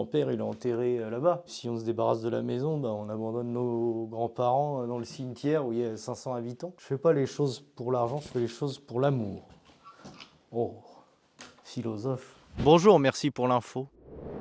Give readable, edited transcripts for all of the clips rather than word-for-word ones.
grand-père, il est enterré là-bas. Si on se débarrasse de la maison, bah, on abandonne nos grands-parents dans le cimetière où il y a 500 habitants. Je fais pas les choses pour l'argent, je fais les choses pour l'amour. Oh, philosophe. Bonjour, merci pour l'info.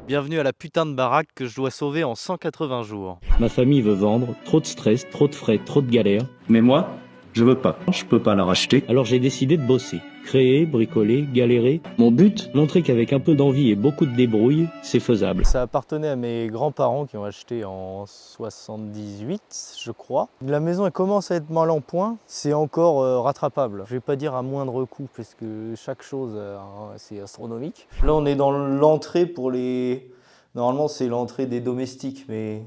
Bienvenue à la putain de baraque que je dois sauver en 180 jours. Ma famille veut vendre, trop de stress, trop de frais, trop de galères. Mais moi, je veux pas. Je peux pas la racheter. Alors j'ai décidé de bosser. Créer, bricoler, galérer. Mon but, Montrer qu'avec un peu d'envie et beaucoup de débrouille, c'est faisable. Ça appartenait à mes grands-parents qui ont acheté en 78, je crois. La maison elle commence à être mal en point, c'est encore rattrapable. Je vais pas dire à moindre coût parce que chaque chose c'est astronomique. Là on est dans l'entrée pour les... Normalement c'est l'entrée des domestiques, mais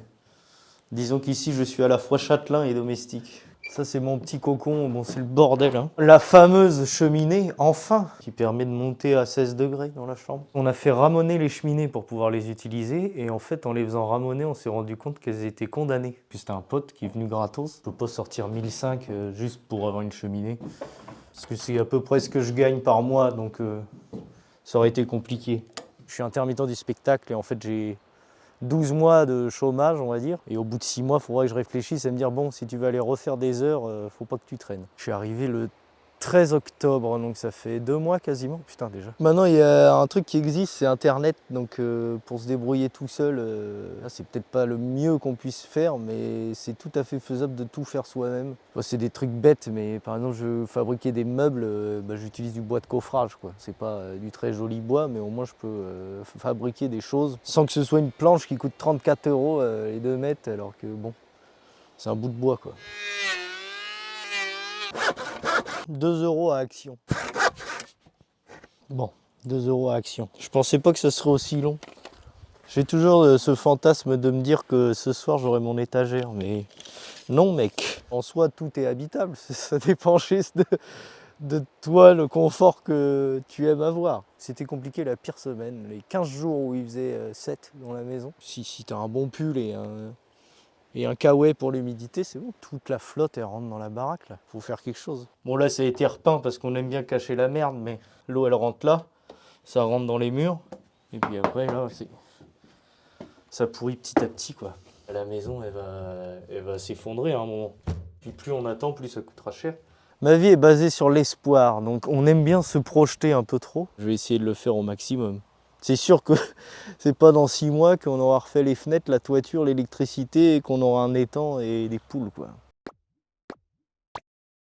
disons qu'ici je suis à la fois châtelain et domestique. Ça c'est mon petit cocon, bon c'est le bordel. Hein. La fameuse cheminée, enfin, qui permet de monter à 16 degrés dans la chambre. On a fait ramoner les cheminées pour pouvoir les utiliser et en fait en les faisant ramoner on s'est rendu compte qu'elles étaient condamnées. Puis c'était un pote qui est venu gratos. Je peux pas sortir 1005 juste pour avoir une cheminée. Parce que c'est à peu près ce que je gagne par mois donc ça aurait été compliqué. Je suis intermittent du spectacle et en fait j'ai 12 mois de chômage, on va dire. Et au bout de 6 mois, il faudra que je réfléchisse et me dire, bon, si tu veux aller refaire des heures, faut pas que tu traînes. Je suis arrivé le 13 octobre, donc ça fait 2 mois quasiment. Putain, déjà. Maintenant, il y a un truc qui existe, c'est Internet. Donc, pour se débrouiller tout seul, c'est peut-être pas le mieux qu'on puisse faire, mais c'est tout à fait faisable de tout faire soi-même. C'est des trucs bêtes, mais par exemple, je veux fabriquer des meubles, j'utilise du bois de coffrage, quoi. C'est pas du très joli bois, mais au moins, je peux fabriquer des choses sans que ce soit une planche qui coûte 34 € les 2 mètres, alors que bon, c'est un bout de bois, quoi. 2 € à Action. Bon, 2 € à Action. Je pensais pas que ça serait aussi long. J'ai toujours ce fantasme de me dire que ce soir j'aurai mon étagère, mais non mec. En soi tout est habitable, ça dépend juste de toi, le confort que tu aimes avoir. C'était compliqué la pire semaine, les 15 jours où il faisait 7 dans la maison. Si t'as un bon pull et un kawaii pour l'humidité, c'est bon. Toute la flotte, elle rentre dans la baraque, là. Faut faire quelque chose. Bon, là, ça a été repeint parce qu'on aime bien cacher la merde, mais l'eau, elle rentre là. Ça rentre dans les murs. Et puis après, là, ça pourrit petit à petit, quoi. La maison, elle va s'effondrer à un moment. Puis plus on attend, plus ça coûtera cher. Ma vie est basée sur l'espoir, donc on aime bien se projeter un peu trop. Je vais essayer de le faire au maximum. C'est sûr que c'est pas dans 6 mois qu'on aura refait les fenêtres, la toiture, l'électricité et qu'on aura un étang et des poules, quoi.